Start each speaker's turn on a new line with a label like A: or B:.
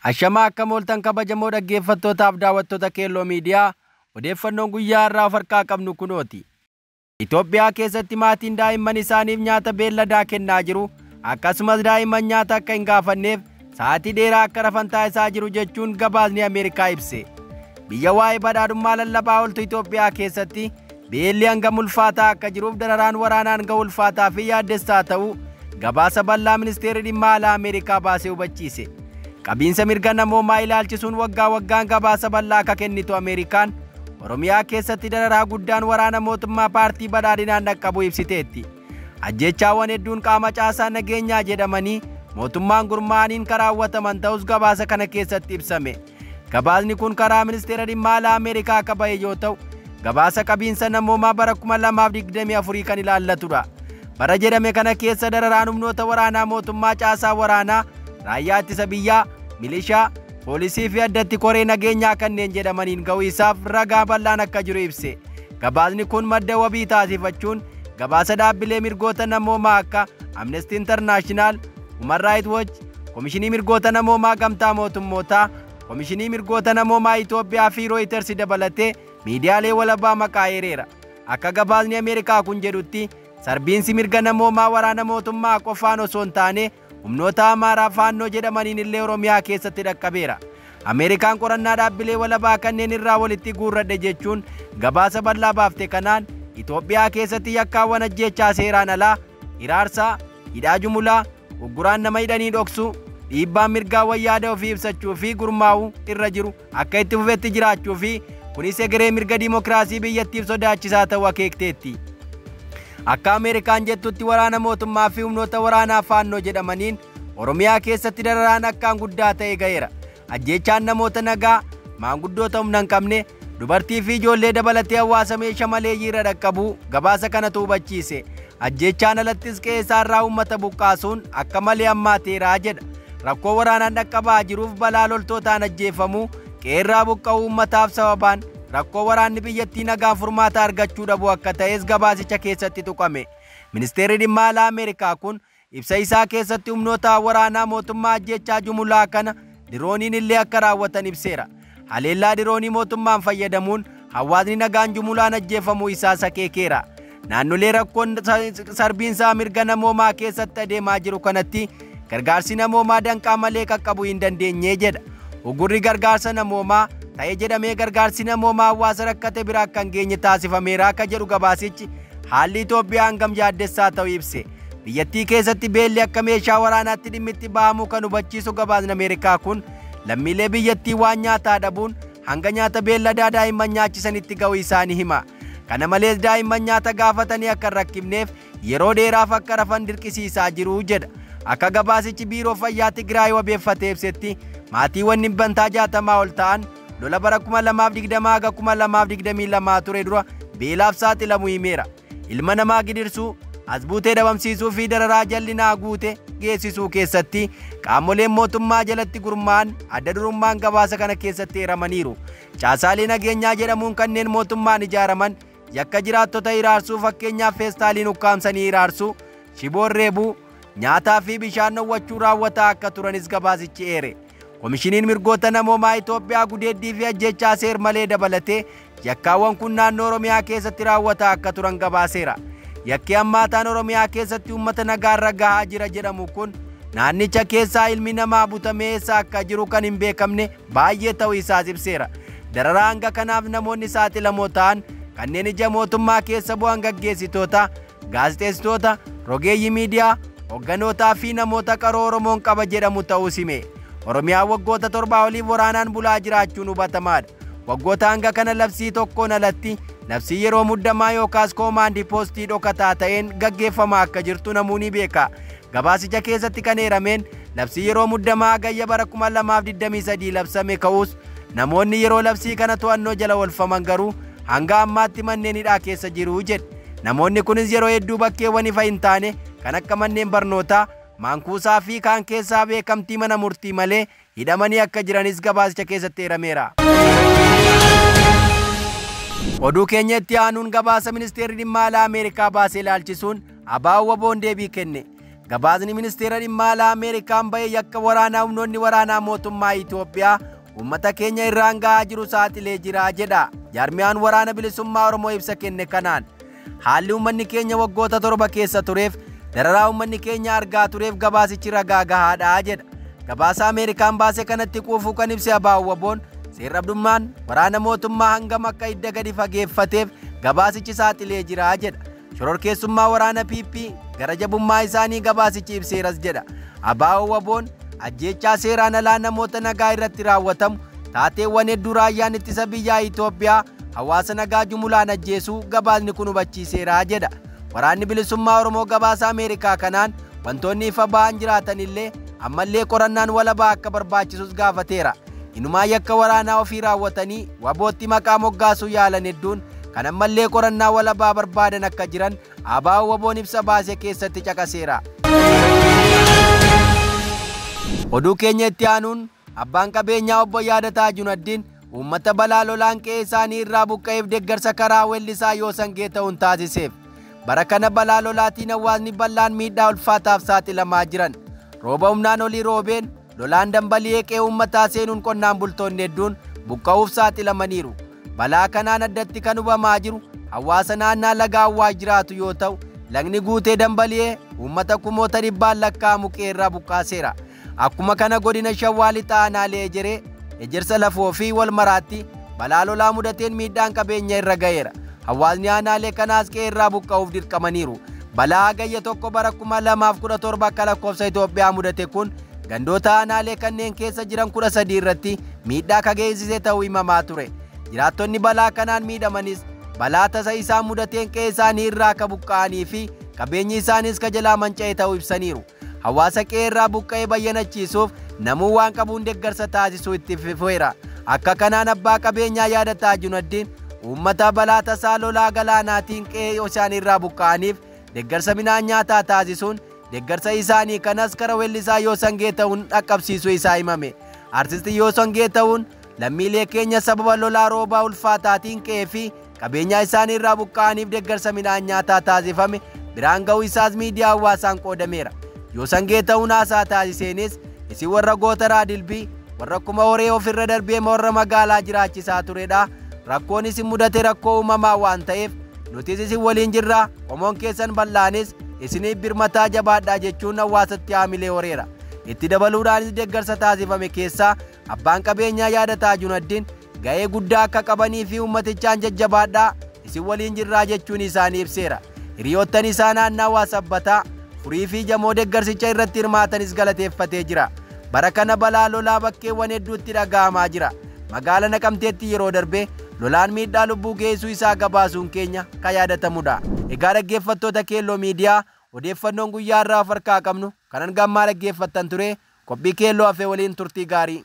A: Ashamaa akka mooltan kabajamoo dhaggeeffattootaaf daawwattoota Keelloo Miidiyaa odeeffannoon guyyaa irraa of harkaa qabnu kunooti. Itoophiyaa keessatti maatiin daa'imman isaaniif nyaata beelladaa kennaa jiru. Akkasumas daa'imman nyaata akka hin gaafanneef sa'aatii dheeraa akka rafan taasisaa jiru jechuun gabaasni Ameerikaa ibse. Biyya waa'ee badhaadhummaa lallabaa ooltu Itoophiyaa keessatti beelli hangam ulfaataa akka jiruuf dararaan waraanaa hanga ulfaataa fi yaaddessaa ta'uu gabaasa bal'aa ministeerri dhimma alaa Ameerikaa baasee hubachiise. Qabiinsa mirga namoomaa ilaalchisuun waggaa waggaan gabaasa bal'aa akka kennitu Ameerikaan Oromiyaa keessatti dararaa guddaan waraana mootummaa paartii badhaadhinaan dhaqqabu ibsiteetti. Ajjechaawwan hedduun qaama caasaa nageenyaa jedhamanii mootummaan gurmaa'aniin raawwataman ta'us gabaasa kana keessatti ibsame. Gabaasni kun karaa ministeera dhimma alaa Ameerikaa akka ba'e yoo ta'u, gabaasa qabiinsa namoomaa bara 2024 kan ilaallatudha. Bara jedhame kana keessa dararaan humnoota waraanaa mootummaa caasaa waraanaa, raayyaa ittisa biyyaa, milishaa, poolisii fi addatti koree nageenyaa kanneen jedhamaniin ga'uu isaaf ragaa bal'aan akka jiru ibse. Gabaasni kun madda wabii taasifachuun gabaasa dhaabbilee mirgoota namoomaa akka Amnesty International, Human Rights Watch, Komishinii Mirgoota Namoomaa Gamtaa Mootummootaa, Komishinii Mirgoota Namoomaa Itoophiyaa fi Reuters dabalatee miidiyaalee walabaa maqaa eereera. Akka gabaasni Ameerikaa kun jedhutti sarbiinsi mirga namoomaa waraana mootummaa qofaan osoo hin taane humnoota amaaraa faannoo jedhamaniin illee Oromiyaa keessatti dhaqqabeera. Ameerikaan qorannaa dhaabbilee walabaa kanneen irraa walitti guurradhe jechuun gabaasa bal'aa baafte kanaan Itoophiyaa keessatti yakkaawwan ajjechaa seeraan alaa, hiraarsaa, hidhaa jumlaa, ugguraan nama hidhanii dhoksuu, dhiibbaan mirgaawwan yaada ofii ibsachuu fi gurmaa'uu irra jiru akka itti fufetti jiraachuu fi kunis egeree mirga dimokiraasii biyyattiif sodaachisaa ta'uu akeekteetti. Akka Ameerikaan jettutti waraana mootummaa fi humnoota waraanaa faannoo jedhamaniin Oromiyaa keessatti dararaan akkaan guddaa ta'e ga'eera. Ajjechaan namoota nagaa, maanguddoota humna hin qabne, dubartii fi ijoollee dabalatee hawaasa meeshaa maleeyyii irra dhaqqabuu gabaasa kanatu hubachiise. Ajjechaan alattis qe'ee isaarraa uummata buqqaasuun akka malee hammaateeraa jedha. Rakkoo waraanaan dhaqqabaa jiruuf balaa loltootaan ajjeefamuu, qe'eerraa buqqa'uu uummataaf sababaan rakkoo waraanni biyyattii nagaan furmaata argachuu dhabu akka ta'es gabaasicha keessatti tuqame. Ministeerri dhimma alaa Ameerikaa kun ibsa isaa keessatti humnoota waraanaa mootummaa ajjechaa jumlaa kana dirooniin illee akka raawwatan ibseera. Haleellaa diroonii mootummaan fayyadamuun hawaasni nagaan jumlaan ajjeefamuu isaa akeekeera. Naannolee rakkoon sarbiinsaa mirga namoomaa keessatti adeemaa jiru kanatti gargaarsi namoomaa danqaa malee qaqqabuu hin dandeenye jedha. Ugurri gargaarsa namoomaa ta'ee jedhamee gargaarsi namoomaa hawaasa rakkate bira akka hin geenye taasifameera akka jedhu gabaasichi haalli Itoophiyaa hangam yaaddessaa ta'uu ibse. Biyyattii keessatti beelli akka meeshaa waraanaatti dhimma itti ba'amuu kan hubachiisu gabaasni Ameerikaa kun lammiilee biyyattii waan nyaataa dhabuun hanga nyaata beelladaa daa'imman nyaachisanitti ga'uu isaanii hima. Kana malees daa'imman nyaata gaafatanii akka hin rakkifneef yeroo dheeraaf akka rafan dirqisiisaa jiru jedha. Akka gabaasichi biiroo fayyaa Tigraay wabeeffatee ibsetti maatiiwwan dhibbantaa 60 ol ta'an lola bara 2020 haga 2022 ture dura beelaaf saaxilamuu himeera. Ilma namaa gidirsuu, asbuutee dhabamsiisuu fi dararaa jallinaa guute geessisuu keessatti qaamoleen mootummaa jalatti gurmaa'an adda durummaan gabaasa kana keessatti eeramaniiru. Caasaalee nageenyaa jedhamuun kanneen mootummaan ijaaraman yakka jiraattota hiraarsuu fakkeenyaaf feestaaliin ukkaamsanii hiraarsuu, shiboon reebuu, nyaataa fi bishaan dhowwachuu raawwataa akka turanis gabaasichi eere. Komishiniin mirgoota namoomaa Itoophiyaa gudeeddii fi ajjechaa seer malee dabalatee yakkaawwan kun naannoo Oromiyaa keessatti raawwataa akka turan gabaaseera. Yakki hammaataan Oromiyaa keessatti uummata nagaarra gahaa jira jedhamu kun naannicha keessaa ilmi namaa butamee eessa akka jiru kan hin beekamne baay'ee ta'uu isaas ibseera. Dararaa hanga kanaaf namoonni saaxilamoo ta'an kanneen ija mootummaa keessa bu'an gaggeessitoota, gaazexeessitoota, rogeeyyii miidiyaa, hogganootaa fi namoota qaroo Oromoon qaba jedhamu ta'uu hime. Oromiyaa waggoota 7 oliif waraanaan bulaa jiraachuun hubatamaadha. Waggoota hanga kana labsii tokkoon alatti labsii yeroo muddamaa yookaas koomaandii poostii dhokataa ta'een gaggeeffamaa akka jirtu namoonni beeka. Gabaasicha keessatti kan eerameen labsii yeroo muddamaa gayya bara 2023 labsame ka'uus namoonni yeroo labsii kana to'annoo jala oolfaman garuu hanga ammaatti manneen hidhaa keessa jiru jedhe. Namoonni kunis yeroo hedduu bakkeewwan ifa hin taane kan akka manneen barnootaa, maankuusaa fi kaan keessaa beekamtii mana murtii malee hidhamanii akka jiranis gabaasicha keessatti eerameera. Oduu keenyatti aanuun gabaasa ministeerri dhimma alaa Ameerikaa baasee ilaalchisuun ABO'n deebii kenne. Gabaasni ministeera dhimma alaa Ameerikaan bahe yakka waraanaa humnoonni waraanaa mootummaa Itoophiyaa uummata keenya irraan gahaa jiru saaxilee jira jedha. Jaarmiyaan waraana bilisummaa Oromoo ibsa kenne kanaan haalli uummanni keenya waggoota 7 keessa tureef dararaa uummanni keenya argaa tureef gabaasichi ragaa gahaadha jedha. Gabaasa Ameerikaan baase kanatti quufuu kan ibse ABO'n seerrabdummaan waraana mootummaa hangam akka hidda gadi fageeffateef gabaasichi saaxilee jira jedha. Shororkeessummaa waraana PP gara jabummaa isaanii gabaasichi ibseeras jedha. ABO'n ajjeechaa seeraan alaa namoota nagaa irratti raawwatamu taateewwan hedduu raayyaan ittisa biyyaa Itoophiyaa hawaasa nagaa jumulaan ajjeesuu gabaasni kun hubachiiseera jedha. Waraanni bilisummaa Oromoo gabaasa Ameerikaa kanaan wantoonni ifa ba'an jiraatan illee ammallee qorannaan walabaa akka barbaachisus gaafateera. Inumaa yakka waraanaa ofii raawwatanii wabootti maqaa moggaasuu yaalan hedduun kan ammallee qorannaa walabaa barbaadan akka jiran ABO'n ibsa baase keessatti caqaseera. Oduu keenya itti aanuun abbaan qabeenyaa obbo Yaadataa Junaddin uummata balaa lolaan qe'ee isaanii irraa buqqa'eef deeggarsa karaa weellisaa Yoosan Geeta'uun taasiseef. Bara kana balaa lolaatiin hawaasni bal'aan miidhaa ulfaataaf saaxilamaa jiran. Rooba humnaan olii roobeen lolaan dambali'ee qe'ee uummataa seenuun qonnaan bultoonni hedduun buqqa'uuf saaxilamaniiru. Balaa kanaan addatti kan hubamaa jiru hawaasa naannaa laga Awwaash jiraatu yoo ta'u, lagni guutee dambali'ee uummata kumoota dhibbaan lakkaa'amu qe'ee irraa buqqaaseera. Akkuma kana godina Shawaa Lixaa aanaalee Ejeree, Ejersa Lafoo fi Walmaraatti balaa lolaa mudateen miidhaan qabeenya irra ga'eera. Hawaasni aanaalee kanaas qe'ee irraa buqqa'uuf dirqamaniiru. Balaa hagayya tokko bara 2017 akka lakkoofsa Itoophiyaa mudate kun gandoota aanaalee kanneen keessa jiran 13 irratti miidhaa kageessisee ta'uu himamaa ture. Jiraattonni balaa kanaan miidhamanis balaa tasa isaan mudateen qe'ee isaanii irraa akka buqqa'anii fi qabeenyi isaaniis ka jalaa manca'e ta'uu ibsaniiru. Hawaasa qe'ee irraa buqqa'ee bayyanachiisuuf namuu waan qabuun deeggarsa taasisuu itti fufeera. Akka kanaan abbaa qabeenyaa Yaadataa Junaddin uummata balaa tasaa lolaa galaanaatiin qe'ee isaanii irraa buqqa'aniif deeggarsa midhaan nyaataa taasisuun deeggarsa isaanii kanas kara weellisaa Yoosan Geeta'uun dhaqqabsiisuu isaa himame. Artistii Yoosan Geeta'uun lammiilee keenya sababa lolaa roobaa ulfaataatiin qe'ee fi qabeenya isaanii irraa buqqa'aniif deeggarsa midhaan nyaataa taasifame biraan ga'uu isaas miidiyaa hawaasaan qoodameera. Yoosan Geeta'uun haasaa taasiseenis isin warra gootaraa dilbii warra akkuma horee ofirra darbee warra magaalaa jiraachisaa turedha. Rakkoon isin mudate rakkoo uumamaa waan ta'eef nutis isin waliin jirra. Qomoon keessan bal'aanis isiniif birmataa jabaadhaa jechuun hawaasatti haamilee horeera. Itti dabaluudhaanis deeggarsa taasifame keessaa abbaan qabeenyaa Yaadataa Junaddin ga'ee guddaa akka qabanii fi uummatichaan jajjabaadhaa isin waliin jirraa jechuun isaanii ibseera. Hiriyoottan isaa naannawaa sabbataa furii fi jamoo deeggarsicha irratti hirmaatanis galateeffatee jira. Bara kana balaa lolaa bakkeewwan hedduutti dhaga'amaa jira. Magaalaa Naqamteetti yeroo darbe lolaan miidhaa lubbuu geessuu isaa gabaasuun keenya kan yaadatamudha. Egaa dhaggeeffattoota Keelloo Miidiyaa odeeffannoon guyyaa irraa of harkaa qabnu kanan gammaa dhaggeeffattan ture. Qophii Keelloo hafee waliin turtii gaarii.